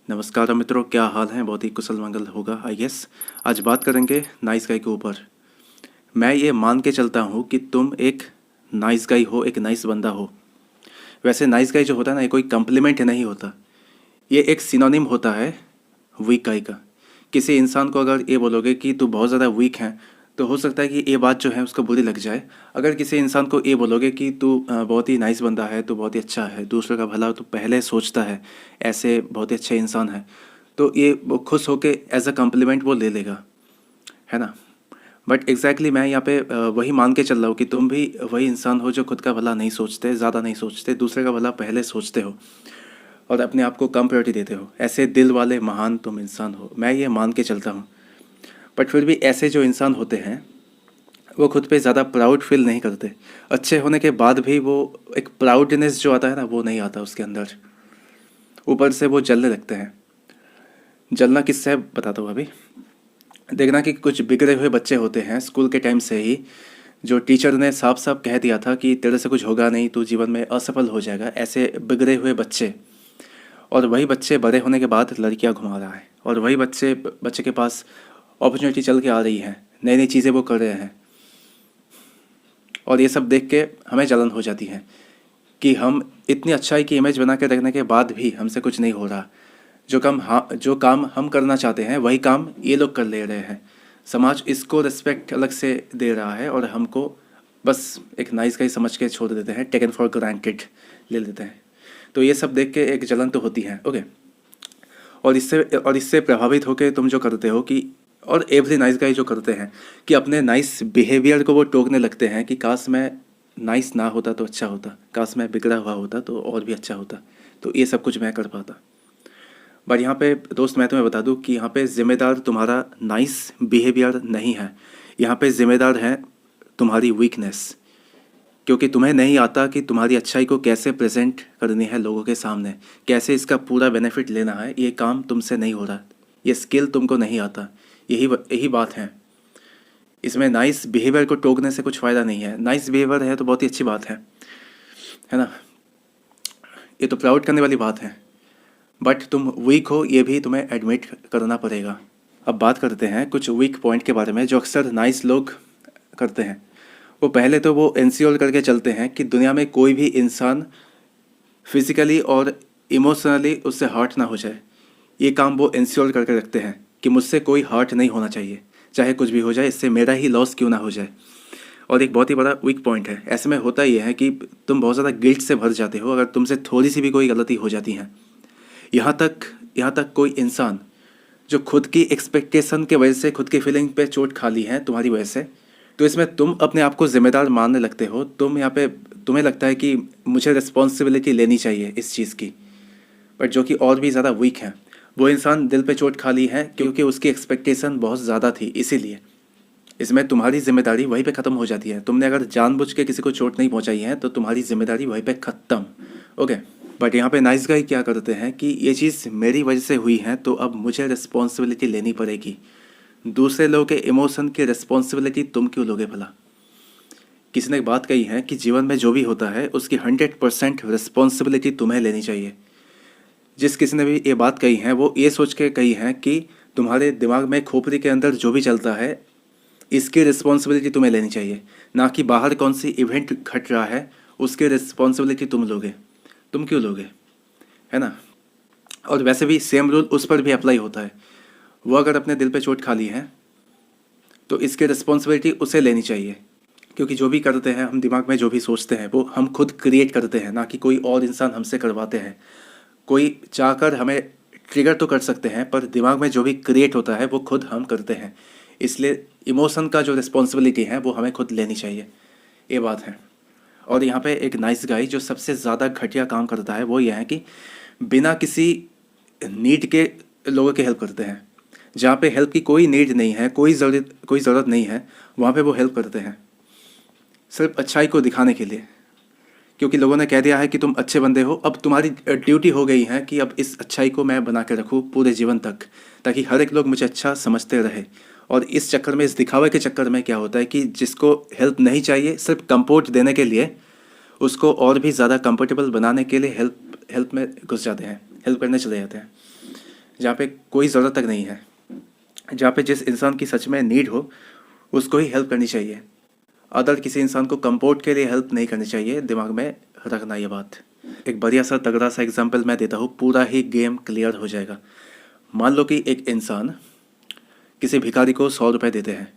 नमस्कार मित्रों, क्या हाल है? बहुत ही कुशल मंगल होगा आई गेस। आज बात करेंगे नाइस गाय के ऊपर। मैं ये मान के चलता हूँ कि तुम एक नाइस गाय हो, एक नाइस बंदा हो। वैसे नाइस गाय जो होता है ना, ये कोई कम्प्लीमेंट नहीं होता, ये एक सिनोनिम होता है वीक गाय का। किसी इंसान को अगर ये बोलोगे कि तू बहुत ज़्यादा वीक है, तो हो सकता है कि ये बात जो है उसको बुरी लग जाए। अगर किसी इंसान को ये बोलोगे कि तू बहुत ही नाइस बंदा है, तू बहुत ही अच्छा है, दूसरों का भला तो पहले सोचता है, ऐसे बहुत ही अच्छे इंसान है, तो ये वो खुश होके एज अ कम्प्लीमेंट वो ले लेगा, है ना। बट एग्जैक्टली मैं यहाँ पे वही मान के चल रहा हूँ कि तुम भी वही इंसान हो जो खुद का भला नहीं सोचते, ज़्यादा नहीं सोचते, दूसरे का भला पहले सोचते हो और अपने आप को कम प्रायोरिटी देते हो। ऐसे दिल वाले महान तुम इंसान हो, मैं ये मान के चलता हूँ। बट फिर भी ऐसे जो इंसान होते हैं वो खुद पे ज़्यादा प्राउड फील नहीं करते। अच्छे होने के बाद भी वो एक प्राउडनेस जो आता है ना, वो नहीं आता उसके अंदर। ऊपर से वो जलने लगते हैं। जलना किससे है बताता हूँ अभी। देखना कि कुछ बिगड़े हुए बच्चे होते हैं स्कूल के टाइम से ही, जो टीचर ने साफ साफ कह दिया था कि तेरे से कुछ होगा नहीं, तू जीवन में असफल हो जाएगा, ऐसे बिगड़े हुए बच्चे। और वही बच्चे बड़े होने के बाद लड़कियां घुमा रहा है, और वही बच्चे बच्चे के पास अपॉर्चुनिटी चल के आ रही है, नई नई चीज़ें वो कर रहे हैं। और ये सब देख के हमें जलन हो जाती है कि हम इतनी अच्छाई की इमेज बना के रखने के बाद भी हमसे कुछ नहीं हो रहा। जो काम हम करना चाहते हैं वही काम ये लोग कर ले रहे हैं। समाज इसको रिस्पेक्ट अलग से दे रहा है और हमको बस एक नाइस गाई समझ के छोड़ देते हैं, टेकन फॉर ग्रांटेड ले लेते हैं। तो ये सब देख के एक जलन तो होती है, ओके। और इससे प्रभावित होकर तुम जो करते हो कि, और एवरी नाइस गाई जो करते हैं कि अपने नाइस बिहेवियर को वो टोकने लगते हैं कि काश मैं नाइस ना होता तो अच्छा होता, काश मैं बिगड़ा हुआ होता तो और भी अच्छा होता, तो ये सब कुछ मैं कर पाता। बट यहाँ पे दोस्त मैं तुम्हें बता दूँ कि यहाँ पे ज़िम्मेदार तुम्हारा नाइस बिहेवियर नहीं है, यहाँ पे ज़िम्मेदार है तुम्हारी वीकनेस। क्योंकि तुम्हें नहीं आता कि तुम्हारी अच्छाई को कैसे प्रेजेंट करनी है लोगों के सामने, कैसे इसका पूरा बेनिफिट लेना है, ये काम तुमसे नहीं हो रहा, ये स्किल तुमको नहीं आता। यही बात है। इसमें नाइस बिहेवियर को टोकने से कुछ फ़ायदा नहीं है। नाइस बिहेवियर है तो बहुत ही अच्छी बात है ना। ये तो प्राउड करने वाली बात है। बट तुम वीक हो ये भी तुम्हें एडमिट करना पड़ेगा। अब बात करते हैं कुछ वीक पॉइंट के बारे में जो अक्सर नाइस लोग करते हैं। वो पहले तो वो इंश्योर करके चलते हैं कि दुनिया में कोई भी इंसान फिजिकली और इमोशनली उससे हर्ट ना हो जाए। ये काम वो इंश्योर करके रखते हैं कि मुझसे कोई हर्ट नहीं होना चाहिए, चाहे कुछ भी हो जाए, इससे मेरा ही लॉस क्यों ना हो जाए। और एक बहुत ही बड़ा वीक पॉइंट है। ऐसे में होता ये है कि तुम बहुत ज़्यादा गिल्ट से भर जाते हो अगर तुमसे थोड़ी सी भी कोई गलती हो जाती है। यहाँ तक कोई इंसान जो खुद की एक्सपेक्टेशन के वजह से खुद की फीलिंग पे चोट खा ली है तुम्हारी वजह से, तो इसमें तुम अपने आप को जिम्मेदार मानने लगते हो। यहाँ पे तुम्हें लगता है कि मुझे रिस्पॉन्सिबिलिटी लेनी चाहिए इस चीज़ की। बट जो कि और भी ज़्यादा वीक है, वो इंसान दिल पे चोट खा ली है क्योंकि उसकी एक्सपेक्टेशन बहुत ज़्यादा थी, इसीलिए इसमें तुम्हारी जिम्मेदारी वहीं पे ख़त्म हो जाती है। तुमने अगर जानबूझ के किसी को चोट नहीं पहुंचाई है तो तुम्हारी जिम्मेदारी वहीं पे ख़त्म, ओके। बट यहाँ पे नाइस गाय क्या करते हैं कि ये चीज़ मेरी वजह से हुई है तो अब मुझे रिस्पॉन्सिबिलिटी लेनी पड़ेगी। दूसरे लोगों के इमोशन की रिस्पॉन्सिबिलिटी तुम क्यों लोगे भला? किसी ने एक बात कही है कि जीवन में जो भी होता है उसकी 100% रिस्पॉन्सिबिलिटी तुम्हें लेनी चाहिए। जिस किसी ने भी ये बात कही है वो ये सोच के कही है कि तुम्हारे दिमाग में खोपड़ी के अंदर जो भी चलता है इसकी रिस्पॉन्सिबिलिटी तुम्हें लेनी चाहिए, ना कि बाहर कौन सी इवेंट घट रहा है उसकी रिस्पॉन्सिबिलिटी तुम लोगे। तुम क्यों लोगे, है ना। और वैसे भी सेम रूल उस पर भी अप्लाई होता है। वो अगर अपने दिल पे चोट खा ली है तो इसकी रिस्पॉन्सिबिलिटी उसे लेनी चाहिए। क्योंकि जो भी करते हैं हम, दिमाग में जो भी सोचते हैं वो हम खुद क्रिएट करते हैं, ना कि कोई और इंसान हमसे करवाते हैं। कोई चाहकर हमें ट्रिगर तो कर सकते हैं पर दिमाग में जो भी क्रिएट होता है वो खुद हम करते हैं। इसलिए इमोशन का जो रिस्पॉन्सिबिलिटी है वो हमें खुद लेनी चाहिए, ये बात है। और यहाँ पे एक नाइस गाय जो सबसे ज़्यादा घटिया काम करता है वो यह है कि बिना किसी नीड के लोगों की हेल्प करते हैं। जहाँ पे हेल्प की कोई नीड नहीं है, कोई ज़रूरत नहीं है, वहाँ पे वो हेल्प करते हैं सिर्फ अच्छाई को दिखाने के लिए। क्योंकि लोगों ने कह दिया है कि तुम अच्छे बंदे हो, अब तुम्हारी ड्यूटी हो गई है कि अब इस अच्छाई को मैं बना के रखूँ पूरे जीवन तक, ताकि हर एक लोग मुझे अच्छा समझते रहे। और इस चक्कर में, इस दिखावे के चक्कर में क्या होता है कि जिसको हेल्प नहीं चाहिए, सिर्फ कंफर्ट देने के लिए, उसको और भी ज़्यादा कंफर्टेबल बनाने के लिए हेल्प में घुस जाते हैं, हेल्प करने चले जाते हैं। जहाँ पे कोई ज़रूरत तक नहीं है, जहाँ पे जिस इंसान की सच में नीड हो उसको ही हेल्प करनी चाहिए। अदर किसी इंसान को कंपोर्ट के लिए हेल्प नहीं करनी चाहिए, दिमाग में रखना ये बात। एक बढ़िया सा तगड़ा सा एग्जांपल मैं देता हूँ, पूरा ही गेम क्लियर हो जाएगा। मान लो कि एक इंसान किसी भिखारी को 100 रुपये देते हैं,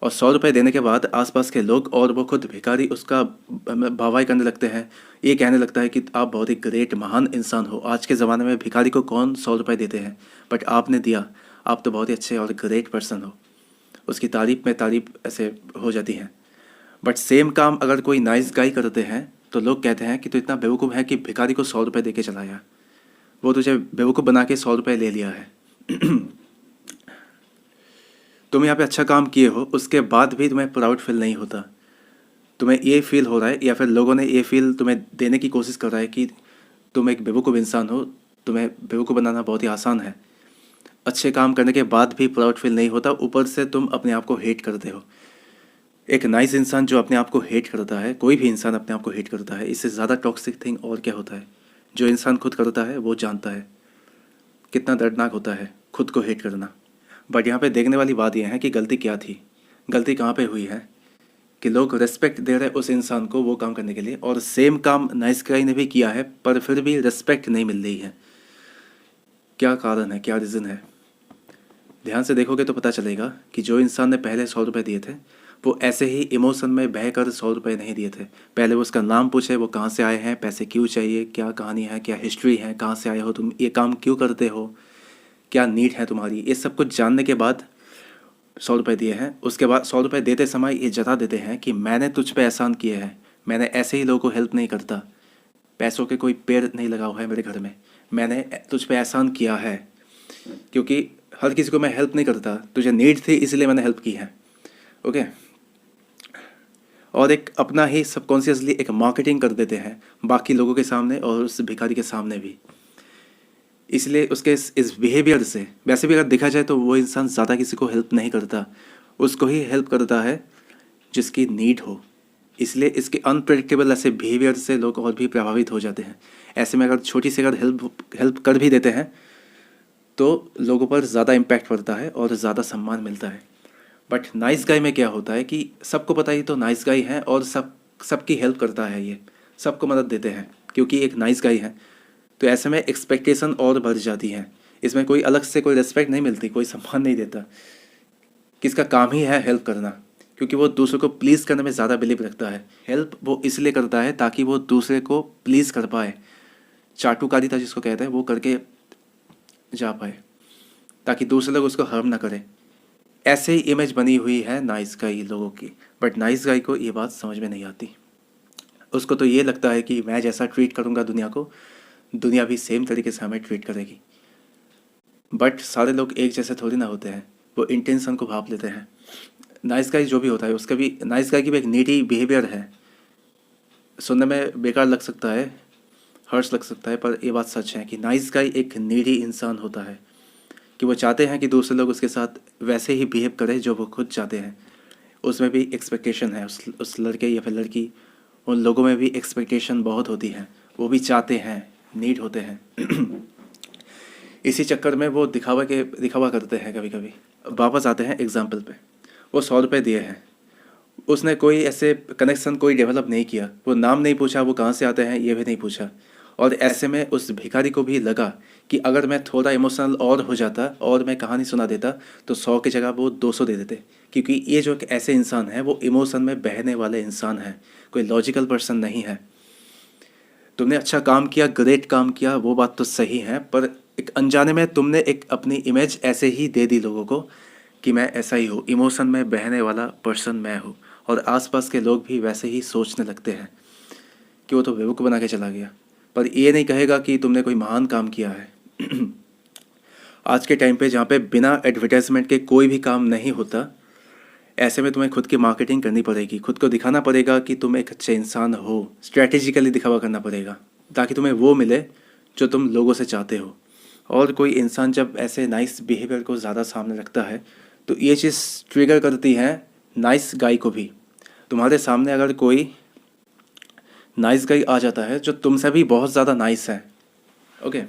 और 100 रुपये देने के बाद आसपास के लोग और वो खुद भिखारी उसका वाहवाही करने लगते हैं। ये कहने लगता है कि आप बहुत ही ग्रेट महान इंसान हो, आज के ज़माने में भिखारी को कौन 100 रुपये देते हैं, बट आपने दिया, आप तो बहुत ही अच्छे और ग्रेट पर्सन हो। उसकी तारीफ में तारीफ ऐसे हो जाती है। बट सेम काम अगर कोई नाइस गाई करते हैं तो लोग कहते हैं कि तो इतना बेवकूफ़ है कि भिखारी को 100 रुपये दे के चलाया, वो तुझे बेवकूफ़ बना के 100 रुपये ले लिया है। तुम यहाँ पे अच्छा काम किए हो, उसके बाद भी तुम्हें प्राउड फील नहीं होता। तुम्हें ये फील हो रहा है, या फिर लोगों ने ये फील तुम्हें देने की कोशिश कर रहा है कि तुम एक बेवकूफ़ इंसान हो, तुम्हें बेवकूफ़ बनाना बहुत ही आसान है। अच्छे काम करने के बाद भी प्राउड फील नहीं होता, ऊपर से तुम अपने आप को हेट करते हो। एक नाइस इंसान जो अपने आप को हेट करता है, कोई भी इंसान अपने आप को हेट करता है, इससे ज़्यादा टॉक्सिक थिंग और क्या होता है। जो इंसान खुद करता है वो जानता है कितना दर्दनाक होता है खुद को हेट करना। बट यहाँ पे देखने वाली बात यह है कि गलती क्या थी, गलती कहाँ पे हुई है कि लोग रिस्पेक्ट दे रहे उस इंसान को वो काम करने के लिए, और सेम काम नाइस गाई ने भी किया है पर फिर भी रिस्पेक्ट नहीं मिल रही है। क्या कारण है, क्या रीज़न है? ध्यान से देखोगे तो पता चलेगा कि जो इंसान ने पहले 100 रुपये दिए थे वो ऐसे ही इमोशन में बहकर 100 रुपये नहीं दिए थे। पहले वो उसका नाम पूछे, वो कहाँ से आए हैं, पैसे क्यों चाहिए, क्या कहानी है, क्या हिस्ट्री है, कहाँ से आए हो तुम, ये काम क्यों करते हो, क्या नीड है तुम्हारी, ये सब कुछ जानने के बाद 100 रुपये दिए हैं। उसके बाद 100 रुपये देते समय ये जता देते हैं कि मैंने तुझ पे एहसान किए हैं, मैंने ऐसे ही लोगों को हेल्प नहीं करता, पैसों के कोई पेड़ नहीं लगा हुआ है मेरे घर में, मैंने तुझ पे एहसान किया है, क्योंकि हर किसी को मैं हेल्प नहीं करता, तुझे नीड थी इसलिए मैंने हेल्प की है। ओके। और एक अपना ही सबकॉन्शियसली एक मार्केटिंग कर देते हैं बाकी लोगों के सामने और उस भिखारी के सामने भी। इसलिए उसके इस बिहेवियर से वैसे भी अगर देखा जाए तो वो इंसान ज़्यादा किसी को हेल्प नहीं करता, उसको ही हेल्प करता है जिसकी नीड हो। इसलिए इसके अनप्रेडिक्टेबल ऐसे बिहेवियर से लोग और भी प्रभावित हो जाते हैं। ऐसे में अगर छोटी सी अगर हेल्प कर भी देते हैं तो लोगों पर ज़्यादा इम्पैक्ट पड़ता है और ज़्यादा सम्मान मिलता है। बट नाइस गाई में क्या होता है कि सबको पता ही तो नाइस गाई है, और सबकी हेल्प करता है, ये सबको मदद देते हैं क्योंकि एक नाइस गाई है। तो ऐसे में एक्सपेक्टेशन और बढ़ जाती है, इसमें कोई अलग से कोई रिस्पेक्ट नहीं मिलती, कोई सम्मान नहीं देता। किसका काम ही है हेल्प करना, क्योंकि वो दूसरे को प्लीज़ करने में ज़्यादा बिलीव रखता है। हेल्प वो इसलिए करता है ताकि वो दूसरे को प्लीज़ कर पाए, चाटुकारिता जिसको कहते हैं वो करके जा पाए, ताकि दूसरे लोग उसको हार्म ना करें। ऐसे ही इमेज बनी हुई है नाइस गाई लोगों की। बट नाइस गाई को ये बात समझ में नहीं आती। उसको तो ये लगता है कि मैं जैसा ट्रीट करूँगा दुनिया को, दुनिया भी सेम तरीके से हमें ट्रीट करेगी। बट सारे लोग एक जैसे थोड़ी ना होते हैं, वो इंटेंशन को भाप लेते हैं। नाइस गाई जो भी होता है उसका भी, नाइस गाई की भी एक नीडी बिहेवियर है। सुनने में बेकार लग सकता है, हर्ष लग सकता है, पर ये बात सच है कि नाइस गाई एक नीडी इंसान होता है, कि वो चाहते हैं कि दूसरे लोग उसके साथ वैसे ही बिहेव करें जो वो खुद चाहते हैं। उसमें भी एक्सपेक्टेशन है, उस लड़के या फिर लड़की, उन लोगों में भी एक्सपेक्टेशन बहुत होती है, वो भी चाहते हैं, नीड होते हैं। इसी चक्कर में वो दिखावा करते हैं कभी कभी। वापस आते हैं एग्जाम्पल पे। वो 100 रुपये दिए हैं, उसने कोई ऐसे कनेक्शन कोई डेवलप नहीं किया, वो नाम नहीं पूछा, वो कहाँ से आते हैं ये भी नहीं पूछा। और ऐसे में उस भिखारी को भी लगा कि अगर मैं थोड़ा इमोशनल और हो जाता और मैं कहानी सुना देता तो 100 की जगह वो 200 दे देते, क्योंकि ये जो एक ऐसे इंसान है वो इमोशन में बहने वाले इंसान है, कोई लॉजिकल पर्सन नहीं है। तुमने अच्छा काम किया, ग्रेट काम किया, वो बात तो सही है, पर एक अनजाने में तुमने एक अपनी इमेज ऐसे ही दे दी लोगों को कि मैं ऐसा ही हूँ, इमोशन में बहने वाला पर्सन मैं हूँ, और आसपास के लोग भी वैसे ही सोचने लगते हैं कि वो तो बेवकूफ़ बना के चला गया, पर ये नहीं कहेगा कि तुमने कोई महान काम किया है। आज के टाइम पे जहाँ पे बिना एडवर्टाइजमेंट के कोई भी काम नहीं होता, ऐसे में तुम्हें खुद की मार्केटिंग करनी पड़ेगी, खुद को दिखाना पड़ेगा कि तुम एक अच्छे इंसान हो, स्ट्रैटेजिकली दिखावा करना पड़ेगा ताकि तुम्हें वो मिले जो तुम लोगों से चाहते हो। और कोई इंसान जब ऐसे नाइस बिहेवियर को ज़्यादा सामने रखता है तो ये चीज़ ट्रिगर करती है नाइस गाई को भी। तुम्हारे सामने अगर कोई नाइस गाई आ जाता है जो तुमसे भी बहुत ज़्यादा नाइस है, ओके,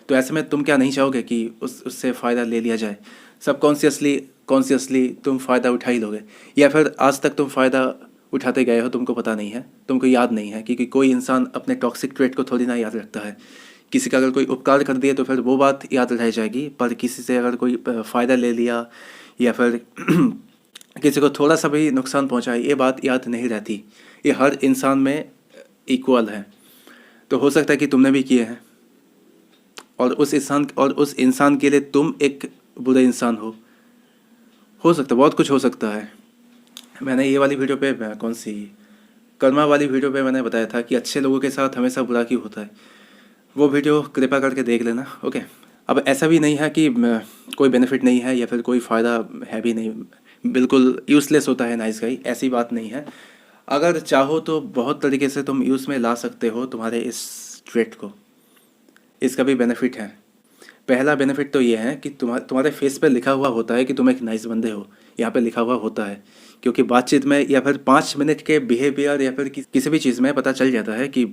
तो ऐसे में तुम क्या नहीं चाहोगे कि उससे फ़ायदा ले लिया जाए? कॉन्शियसली तुम फ़ायदा उठा ही लोगे, या फिर आज तक तुम फ़ायदा उठाते गए हो, तुमको पता नहीं है, तुमको याद नहीं है, क्योंकि कोई इंसान अपने टॉक्सिक ट्रेट को थोड़ी ना याद रखता है। किसी का अगर कोई उपकार कर दिया तो फिर वो बात याद रह जाएगी, पर किसी से अगर कोई फ़ायदा ले लिया या फिर किसी को थोड़ा सा भी नुकसान पहुंचाए, ये बात याद नहीं रहती। ये हर इंसान में इक्वल है। तो हो सकता है कि तुमने भी किए हैं, और उस इंसान के लिए तुम एक बुरे इंसान हो सकता है, बहुत कुछ हो सकता है। मैंने ये वाली वीडियो पे कौन सी कर्मा वाली वीडियो पे मैंने बताया था कि अच्छे लोगों के साथ हमेशा बुरा क्यों होता है। वो वीडियो कृपया करके देख लेना। ओके, अब ऐसा भी नहीं है कि कोई बेनिफिट नहीं है या फिर कोई फ़ायदा है भी नहीं, बिल्कुल यूज़लेस होता है नाइस गाई, ऐसी बात नहीं है। अगर चाहो तो बहुत तरीके से तुम यूज़ में ला सकते हो तुम्हारे इस ट्रेट को। इसका भी बेनिफिट है। पहला बेनिफिट तो ये है कि तुम्हारे फेस पे लिखा हुआ होता है कि तुम एक नाइस बंदे हो। यहाँ पे लिखा हुआ होता है, क्योंकि बातचीत में या फिर 5 मिनट के बिहेवियर या फिर किसी भी चीज़ में पता चल जाता है कि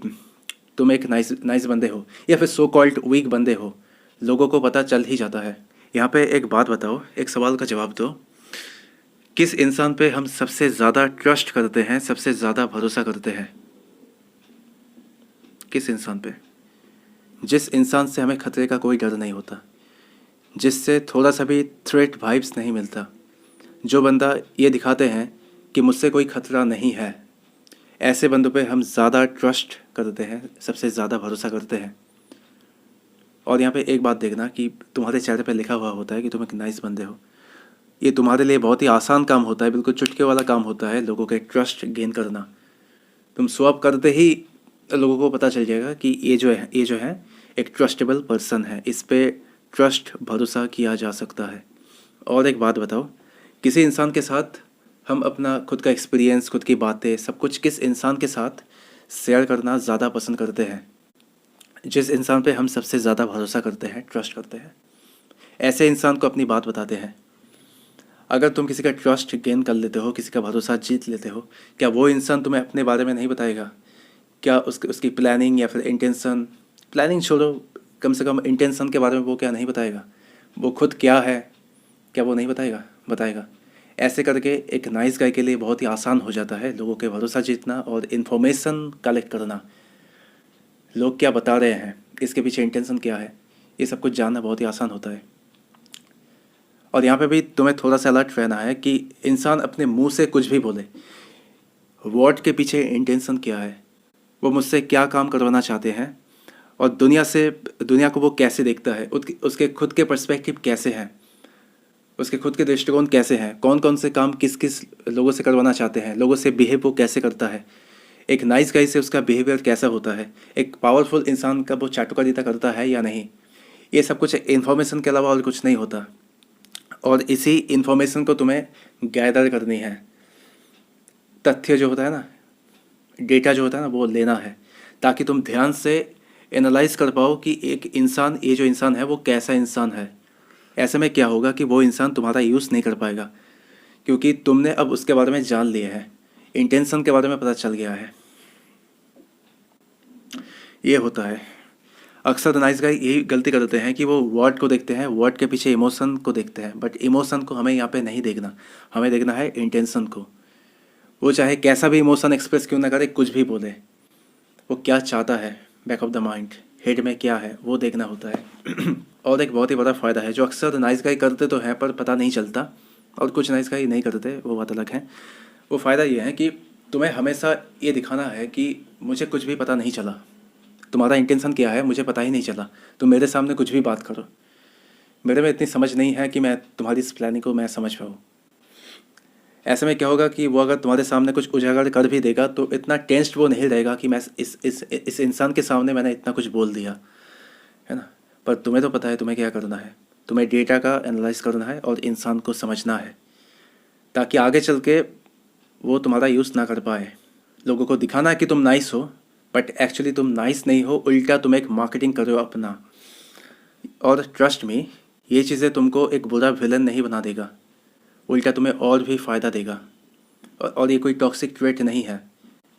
तुम एक नाइस बंदे हो या फिर सो कॉल्ड वीक बंदे हो। लोगों को पता चल ही जाता है। यहाँ पे एक बात बताओ, एक सवाल का जवाब दो। किस इंसान पे हम सबसे ज़्यादा ट्रस्ट करते हैं, सबसे ज़्यादा भरोसा करते हैं? किस इंसान पे? जिस इंसान से हमें खतरे का कोई डर नहीं होता, जिससे थोड़ा सा भी थ्रेट वाइब्स नहीं मिलता, जो बंदा ये दिखाते हैं कि मुझसे कोई खतरा नहीं है, ऐसे बंदों पे हम ज़्यादा ट्रस्ट करते हैं, सबसे ज़्यादा भरोसा करते हैं। और यहाँ पे एक बात देखना कि तुम्हारे चेहरे पे लिखा हुआ होता है कि तुम एक नाइस बंदे हो। ये तुम्हारे लिए बहुत ही आसान काम होता है, बिल्कुल चुटकी वाला काम होता है लोगों के ट्रस्ट गेन करना। तुम स्वैप करते ही लोगों को पता चल जाएगा कि ये जो है एक ट्रस्टेबल पर्सन है, इस पे ट्रस्ट भरोसा किया जा सकता है। और एक बात बताओ, किसी इंसान के साथ हम अपना खुद का एक्सपीरियंस, खुद की बातें, सब कुछ किस इंसान के साथ शेयर करना ज़्यादा पसंद करते हैं? जिस इंसान पे हम सबसे ज़्यादा भरोसा करते हैं, ट्रस्ट करते हैं, ऐसे इंसान को अपनी बात बताते हैं। अगर तुम किसी का ट्रस्ट गेन कर लेते हो, किसी का भरोसा जीत लेते हो, क्या वो इंसान तुम्हें अपने बारे में नहीं बताएगा? क्या उसकी प्लानिंग या फिर इंटेंशन, प्लानिंग छोड़ो, कम से कम इंटेंशन के बारे में वो क्या नहीं बताएगा? वो खुद क्या है, क्या वो नहीं बताएगा? बताएगा। ऐसे करके एक नाइस गाय के लिए बहुत ही आसान हो जाता है लोगों के भरोसा जीतना और इन्फॉर्मेशन कलेक्ट करना। लोग क्या बता रहे हैं, इसके पीछे इंटेंशन क्या है, ये सब कुछ जानना बहुत ही आसान होता है। और यहाँ पे भी तुम्हें थोड़ा सा अलर्ट रहना है कि इंसान अपने मुंह से कुछ भी बोले, वर्ड के पीछे इंटेंशन क्या है, वो मुझसे क्या काम करवाना चाहते हैं, और दुनिया को वो कैसे देखता है, उसके खुद के पर्सपेक्टिव कैसे हैं, उसके खुद के दृष्टिकोण कैसे हैं, कौन कौन से काम किस किस लोगों से करवाना चाहते हैं, लोगों से बिहेव वो कैसे करता है, एक नाइस गाई से उसका बिहेवियर कैसा होता है, एक पावरफुल इंसान का वो चाटुकारिता करता है या नहीं। ये सब कुछ इन्फॉर्मेशन के अलावा और कुछ नहीं होता, और इसी इन्फॉर्मेशन को तुम्हें गैदर करनी है। तथ्य जो होता है ना, डेटा जो होता है ना, वो लेना है, ताकि तुम ध्यान से एनालाइज कर पाओ कि एक इंसान, ये जो इंसान है वो कैसा इंसान है। ऐसे में क्या होगा कि वो इंसान तुम्हारा यूज़ नहीं कर पाएगा, क्योंकि तुमने अब उसके बारे में जान लिया है, इंटेंशन के बारे में पता चल गया है। ये होता है। अक्सर नाइस गाय यही गलती करते हैं कि वो वर्ड को देखते हैं, वर्ड के पीछे इमोशन को देखते हैं, बट इमोशन को हमें यहाँ पे नहीं देखना, हमें देखना है इंटेंशन को। वो चाहे कैसा भी इमोशन एक्सप्रेस क्यों ना करे, कुछ भी बोले, वो क्या चाहता है, back of the mind, head में क्या है, वो देखना होता है। और एक बहुत ही बड़ा फ़ायदा है जो अक्सर नाइस गाय करते तो हैं पर पता नहीं चलता, और कुछ नाइस गाय नहीं करते, वो बात अलग है। वो फ़ायदा ये है कि तुम्हें हमेशा ये दिखाना है कि मुझे कुछ भी पता नहीं चला, तुम्हारा इंटेंशन क्या है मुझे पता ही नहीं चला, तुम मेरे सामने कुछ भी बात करो, मेरे में इतनी समझ नहीं है कि मैं तुम्हारी इस प्लानिंग को मैं समझ पाऊँ। ऐसे में क्या होगा कि वो अगर तुम्हारे सामने कुछ उजागर कर भी देगा तो इतना टेंस्ड वो नहीं रहेगा कि मैं इस इंसान के सामने मैंने इतना कुछ बोल दिया, है ना। पर तुम्हें तो पता है तुम्हें क्या करना है, तुम्हें डेटा का एनालाइज करना है और इंसान को समझना है, ताकि आगे चल के वो तुम्हारा यूज़ ना कर पाए। लोगों को दिखाना है कि तुम नाइस हो, बट एक्चुअली तुम नाइस नहीं हो, उल्टा तुम एक मार्केटिंग कर रहे हो अपना। और ट्रस्ट में ये चीज़ें तुमको एक बुरा विलन नहीं बना देगा, उल्टा तुम्हें और भी फ़ायदा देगा। और ये कोई टॉक्सिक ट्रेट नहीं है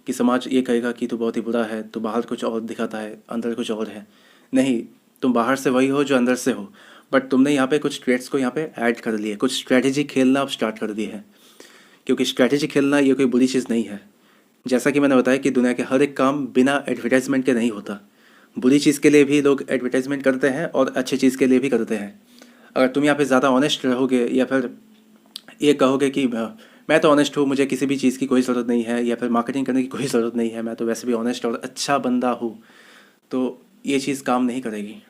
कि समाज ये कहेगा कि तू बहुत ही बुरा है, तू बाहर कुछ और दिखाता है, अंदर कुछ और है। नहीं, तुम बाहर से वही हो जो अंदर से हो, बट तुमने यहाँ पे कुछ ट्रेड्स को यहाँ पे ऐड कर लिए, कुछ स्ट्रैटेजी खेलना अब स्टार्ट कर दी है। क्योंकि स्ट्रैटेजी खेलना ये कोई बुरी चीज़ नहीं है। जैसा कि मैंने बताया कि दुनिया के हर एक काम बिना एडवर्टाइजमेंट के नहीं होता। बुरी चीज़ के लिए भी लोग एडवर्टाइजमेंट करते हैं और अच्छी चीज़ के लिए भी करते हैं। अगर तुम यहाँ पे ज़्यादा ऑनेस्ट रहोगे या फिर ये कहोगे कि मैं तो ऑनेस्ट हूँ, मुझे किसी भी चीज़ की कोई ज़रूरत नहीं है, या फिर मार्केटिंग करने की कोई ज़रूरत नहीं है, मैं तो वैसे भी ऑनेस्ट और अच्छा बंदा हूँ, तो ये चीज़ काम नहीं करेगी।